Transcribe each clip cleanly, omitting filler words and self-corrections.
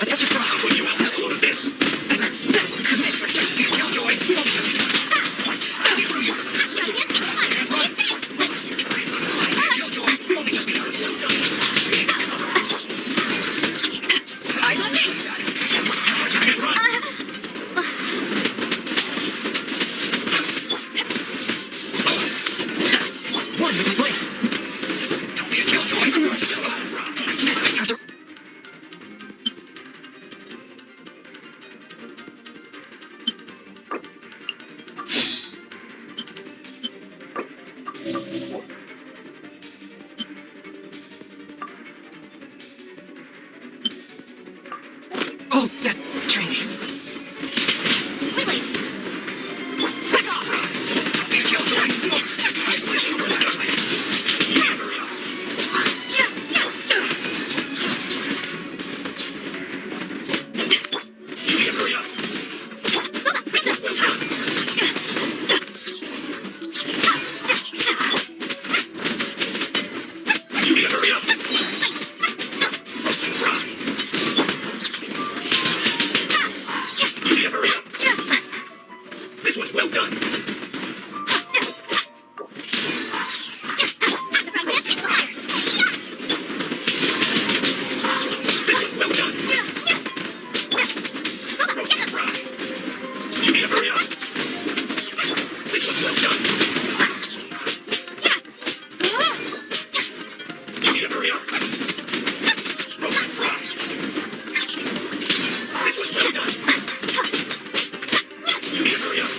Attention, Fatui! You will have a load of this! That's commit for just you, Killjoy! I see through you! Killjoy, you only just begun. Eyes on me! Run! One with the blade! Don't be a Killjoy! I have to... Oh, that training. Wait. Back off! Don't be a Killjoy! I wish you were lovely. Hurry up. You need to hurry up. This was well done. You need to hurry up. Roast and fry. You need to hurry up. This was well done. Roast and fry. This was well done. Roast and fry. You need to hurry up. This was well done. You need to hurry up. Roast and fry. This was well done. You need to hurry up.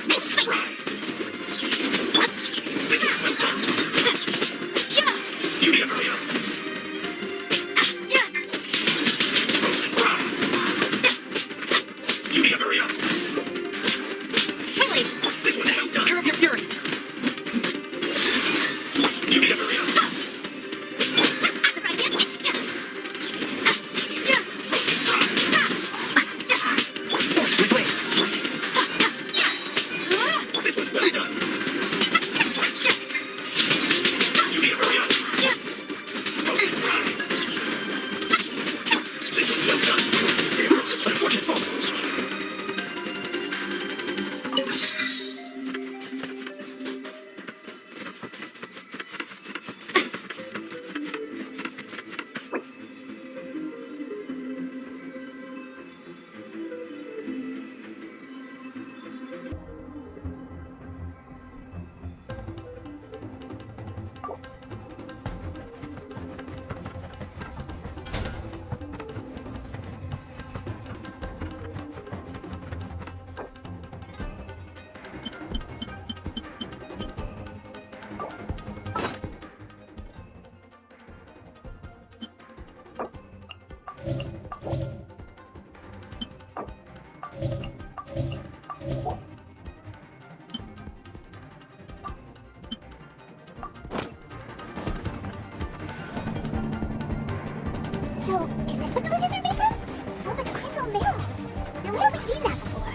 Roast and fry. This was well done. You need to hurry up. Roast and fry. You need to hurry up. This was well done. Curb your fury. You need to hurry up. Roast and fry. Force with blade. This was well done. You need to hurry up. Roast and fry. This was well done. Unfortunate fault. So, is this what delusions are made from? So much crystal marrow. Now, where have we seen that before?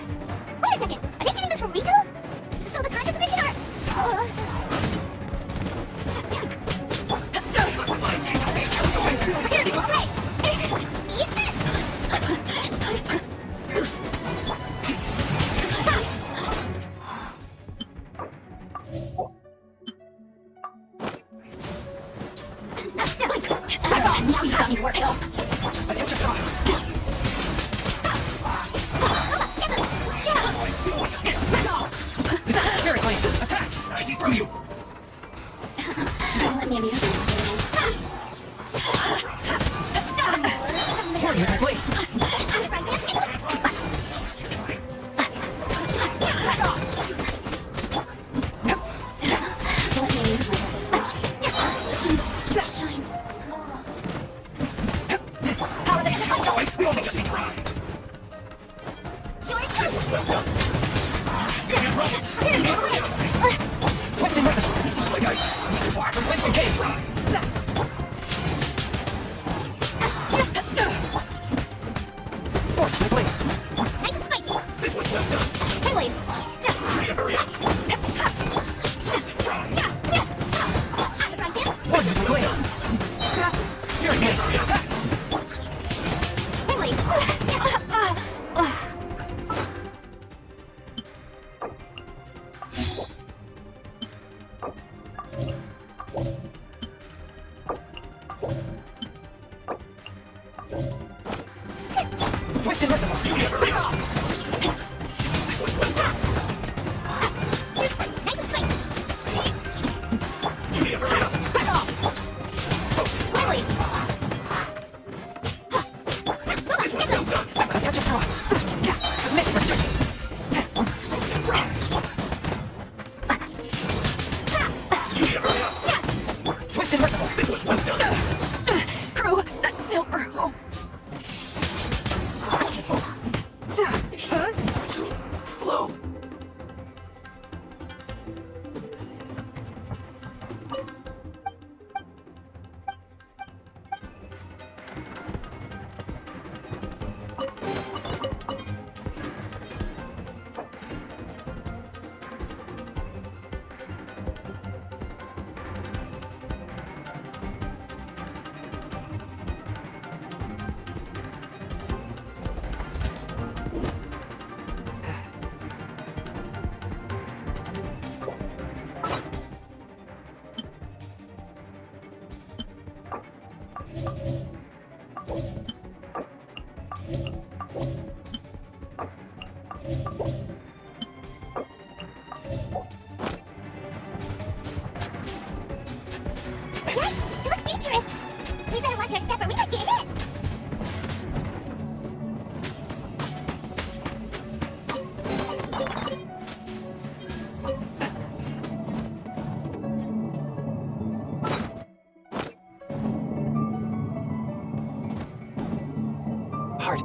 Wait a second, are they getting this from Rito? So the content division are... Great! Eat this! Now you've got me worked up. Attention, Fatui! Very clean. Attack! I see through you! Don't let me amuse myself. Warning with my blade! Don't let me amuse myself. Shine. How are they? Killjoy, we only just beat Fry. Your turn! This was well done. You can't run. Swift and merciful. Looks like I went too far from whence you came, Fry. Force my blade. Nice and spicy. This was well done. Hey, Wade.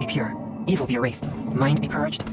be pure, evil be erased, mind be purged.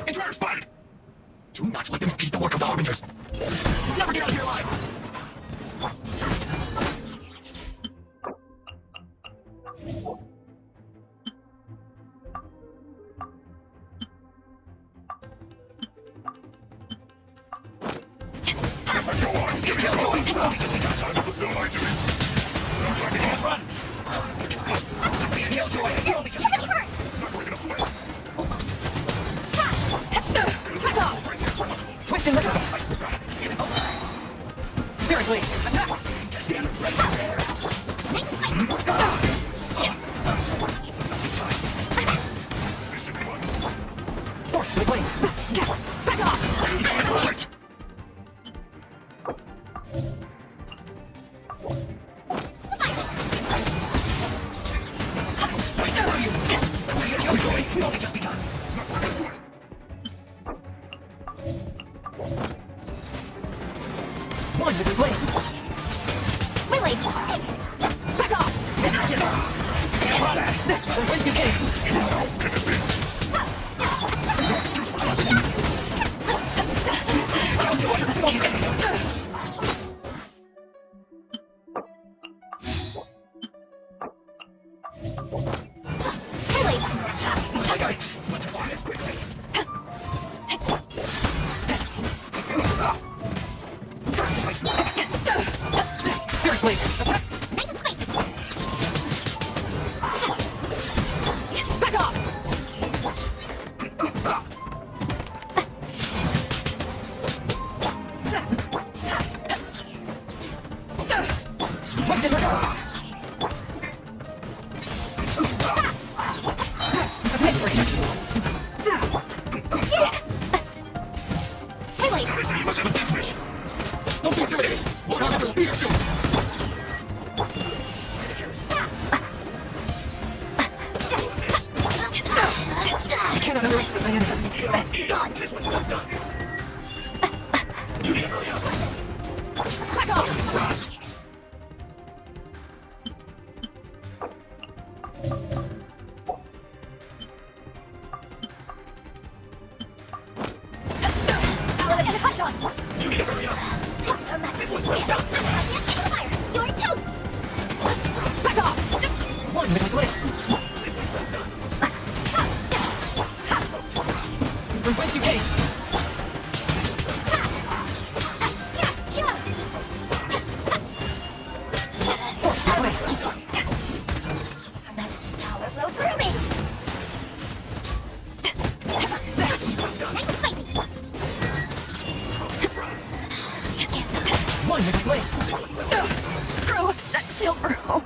Intruder spotted! Do not let them impede the work of the Harbingers! Never get out of here alive! Go on! Give me your joy! Just because time to fulfill my duty! Looks like it can't run! Killjoy! You only just begun! Not breaking a sweat! Swift and literal! I slipped right. This isn't over. Spirit Blade, attack! Stand right there! Nice and spicy. This should be fun! Force the blade! Back off! I saw you! Killjoy! You only just begun! Not breaking a sweat! One with the blade! Wait. Back off! Action! From whence you came! Can this be? No excuse for stopping you! Wait. Looks like I want to fly this quickly! Spirit Blade, attack! Nice and spicy. Back off! Swift and literal! Submit for you! Wait. I see you must have a death wish! Don't be intimidated! We'll not have to be here soon! You cannot underestimate my enemy. God, this one's not done! You need to hurry up! Back off! Run! And hot dog. You need to hurry up! This one's not done! Fire. You're toast. Back off! One with the blade! From whence you came! Force the blade! Her Majesty's power flows through me. Nice and spicy. One with the blade! Crow, that silver home.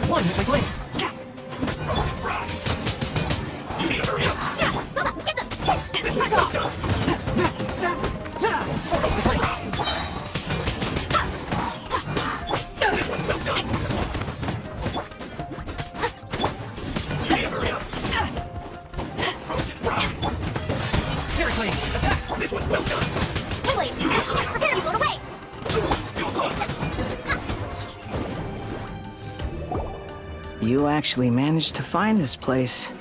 One, quickly. Back off. Miracle, attack. This one's well done. Wait, prepare to float away! You actually managed to find this place.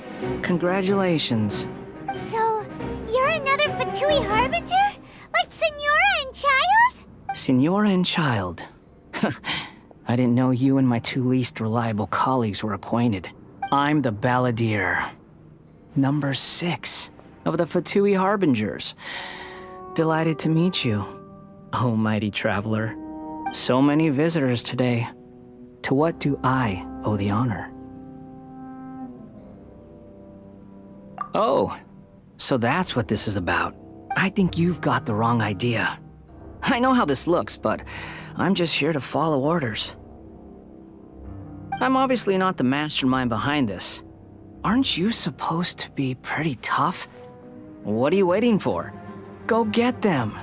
Congratulations. So, you're another Fatui Harbinger? Like Senora and Child? Senora and Child. I didn't know you and my two least reliable colleagues were acquainted. I'm the Balladeer. Number 6 of the Fatui Harbingers. Delighted to meet you, oh mighty traveler. So many visitors today. To what do I owe the honor? Oh, so that's what this is about. I think you've got the wrong idea. I know how this looks, but I'm just here to follow orders. I'm obviously not the mastermind behind this. Aren't you supposed to be pretty tough? What are you waiting for? Go get them.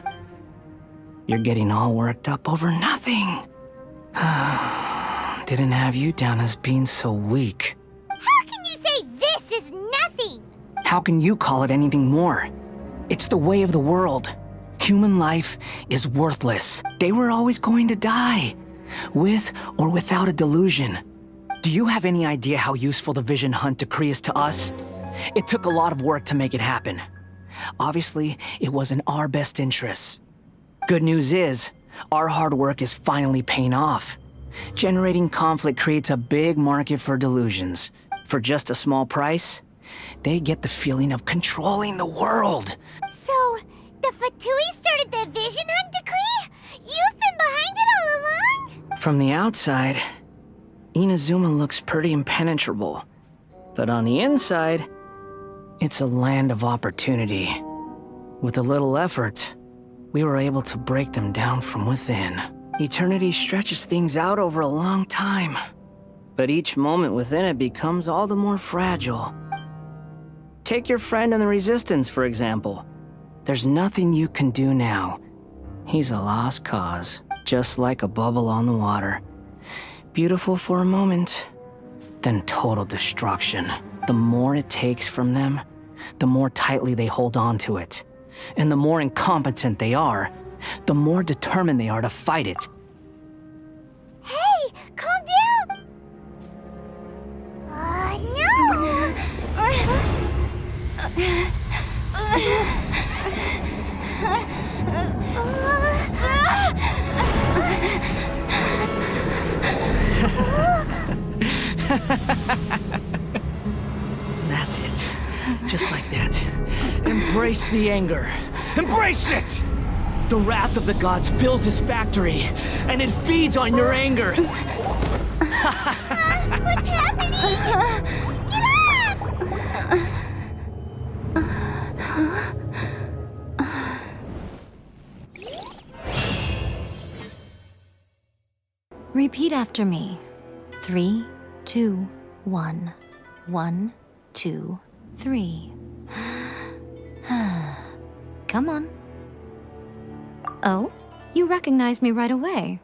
You're getting all worked up over nothing. Didn't have you down as being so weak. How can you say this is nothing? How can you call it anything more? It's the way of the world. Human life is worthless. They were always going to die, with or without a delusion. Do you have any idea how useful the Vision Hunt decree is to us? It took a lot of work to make it happen. Obviously, it was in our best interests. Good news is, our hard work is finally paying off. Generating conflict creates a big market for delusions. For just a small price, they get the feeling of controlling the world. So, the Fatui started the Vision Hunt decree? You've been behind it all along? From the outside, Inazuma looks pretty impenetrable. But on the inside, it's a land of opportunity. With a little effort, we were able to break them down from within. Eternity stretches things out over a long time, but each moment within it becomes all the more fragile. Take your friend in the Resistance, for example. There's nothing you can do now. He's a lost cause, just like a bubble on the water. Beautiful for a moment, then total destruction. The more it takes from them, the more tightly they hold on to it. And the more incompetent they are, the more determined they are to fight it. Hey, calm down! No! That's it. Just like that. Embrace the anger. Embrace it! The wrath of the gods fills this factory, and it feeds on your anger. What's happening? Get up! Repeat after me. 3, 2, 1. 1, 2, 3. Come on. Oh, you recognized me right away.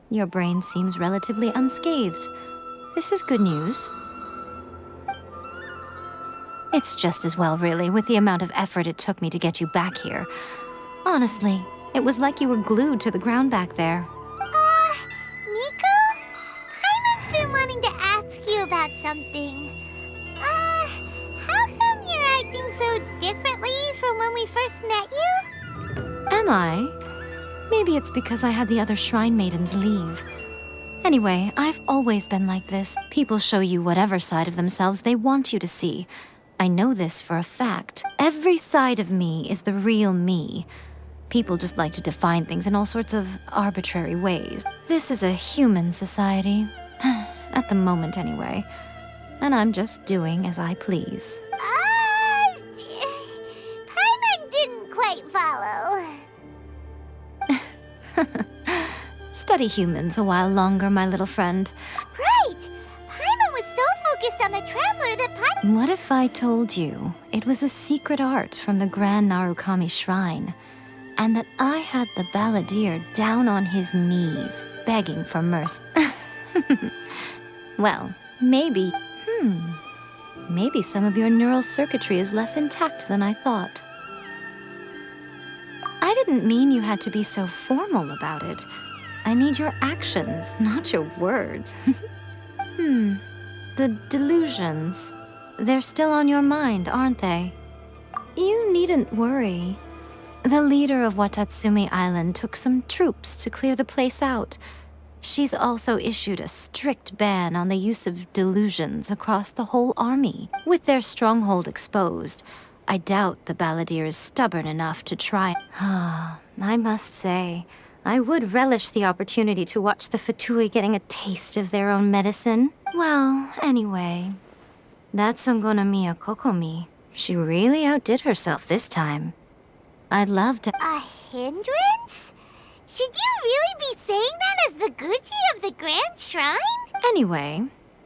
Your brain seems relatively unscathed. This is good news. It's just as well, really, with the amount of effort it took me to get you back here. Honestly, it was like you were glued to the ground back there. Nico? Paimon's been wanting to ask you about something. How come you're acting so differently from when we first met you? Am I? Maybe it's because I had the other Shrine Maidens leave. Anyway, I've always been like this. People show you whatever side of themselves they want you to see. I know this for a fact. Every side of me is the real me. People just like to define things in all sorts of arbitrary ways. This is a human society. At the moment, anyway. And I'm just doing as I please. Paimon didn't quite follow. Study humans a while longer, my little friend. Right! Paimon was so focused on the traveler that What if I told you it was a secret art from the Grand Narukami Shrine, and that I had the balladeer down on his knees, begging for mercy? Well, maybe some of your neural circuitry is less intact than I thought. I didn't mean you had to be so formal about it. I need your actions, not your words. The delusions. They're still on your mind, aren't they? You needn't worry. The leader of Watatsumi Island took some troops to clear the place out. She's also issued a strict ban on the use of delusions across the whole army. With their stronghold exposed, I doubt the balladeer is stubborn enough to try. I must say, I would relish the opportunity to watch the Fatui getting a taste of their own medicine. Well, anyway, that Songonamiya Kokomi, she really outdid herself this time. I'd love to— a hindrance? Should you really be saying that as the Gucci of the Grand Shrine? Anyway,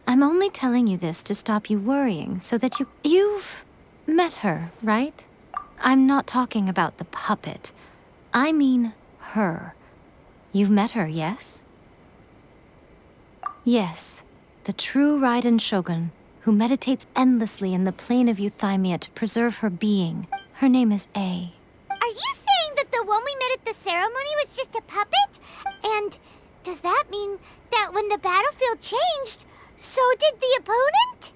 I'm only telling you this to stop you worrying so that you've met her, right? I'm not talking about the puppet. I mean her. You've met her, yes? Yes, the true Raiden Shogun, who meditates endlessly in the plane of euthymia to preserve her being. Her name is A. Are you saying that the one we met at the ceremony was just a puppet? And does that mean that when the battlefield changed, so did the opponent?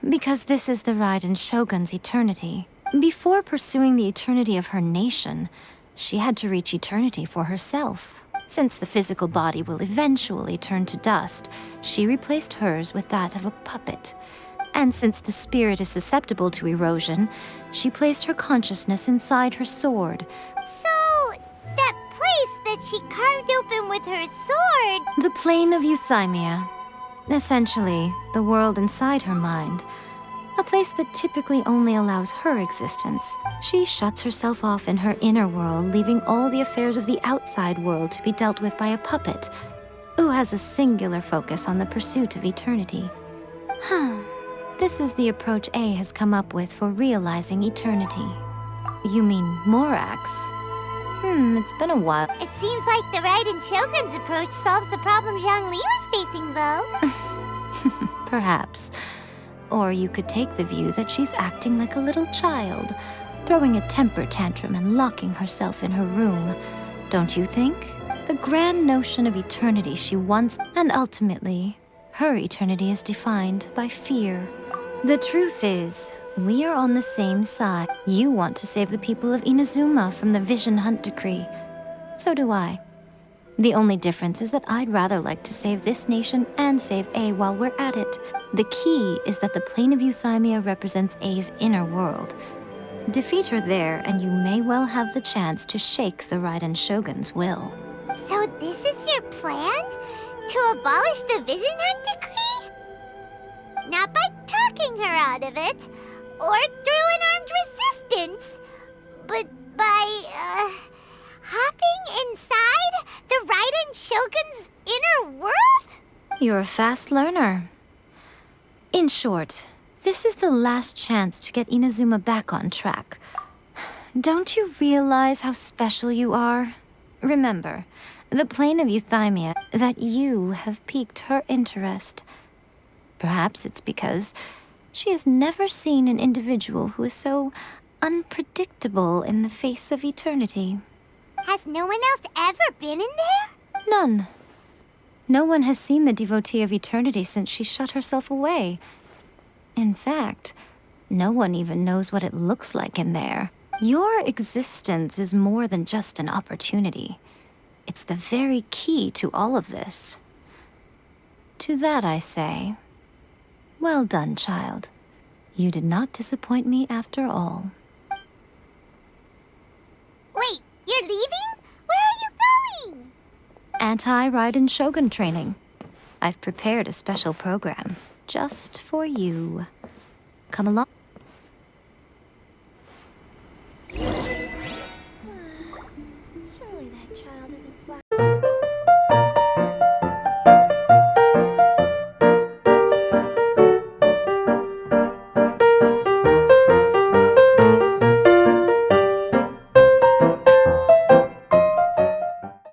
Because this is the Raiden Shogun's eternity. Before pursuing the eternity of her nation, she had to reach eternity for herself. Since the physical body will eventually turn to dust, she replaced hers with that of a puppet. And since the spirit is susceptible to erosion, she placed her consciousness inside her sword. So, that place that she carved open with her sword... The plane of euthymia. Essentially, the world inside her mind. A place that typically only allows her existence. She shuts herself off in her inner world, leaving all the affairs of the outside world to be dealt with by a puppet, who has a singular focus on the pursuit of eternity. This is the approach A has come up with for realizing eternity. You mean Morax? It's been a while. It seems like the Raiden Shogun's approach solves the problem Zhangli was facing, though. Perhaps. Or you could take the view that she's acting like a little child, throwing a temper tantrum and locking herself in her room. Don't you think? The grand notion of eternity she wants, and ultimately, her eternity is defined by fear. The truth is, we are on the same side. You want to save the people of Inazuma from the Vision Hunt decree. So do I. The only difference is that I'd rather like to save this nation and save A while we're at it. The key is that the plane of euthymia represents A's inner world. Defeat her there, and you may well have the chance to shake the Raiden Shogun's will. So this is your plan? To abolish the Vision Hunt decree? Not by talking her out of it, or through an armed resistance, but by, hopping inside the Raiden Shogun's inner world? You're a fast learner. In short, this is the last chance to get Inazuma back on track. Don't you realize how special you are? Remember, the plane of euthymia, that you have piqued her interest. Perhaps it's because she has never seen an individual who is so unpredictable in the face of eternity. Has no one else ever been in there? None. No one has seen the devotee of eternity since she shut herself away. In fact, no one even knows what it looks like in there. Your existence is more than just an opportunity. It's the very key to all of this. To that I say, well done, child. You did not disappoint me after all. Wait, you're leaving? Where are you going? Anti-Raiden Shogun training. I've prepared a special program just for you. Come along.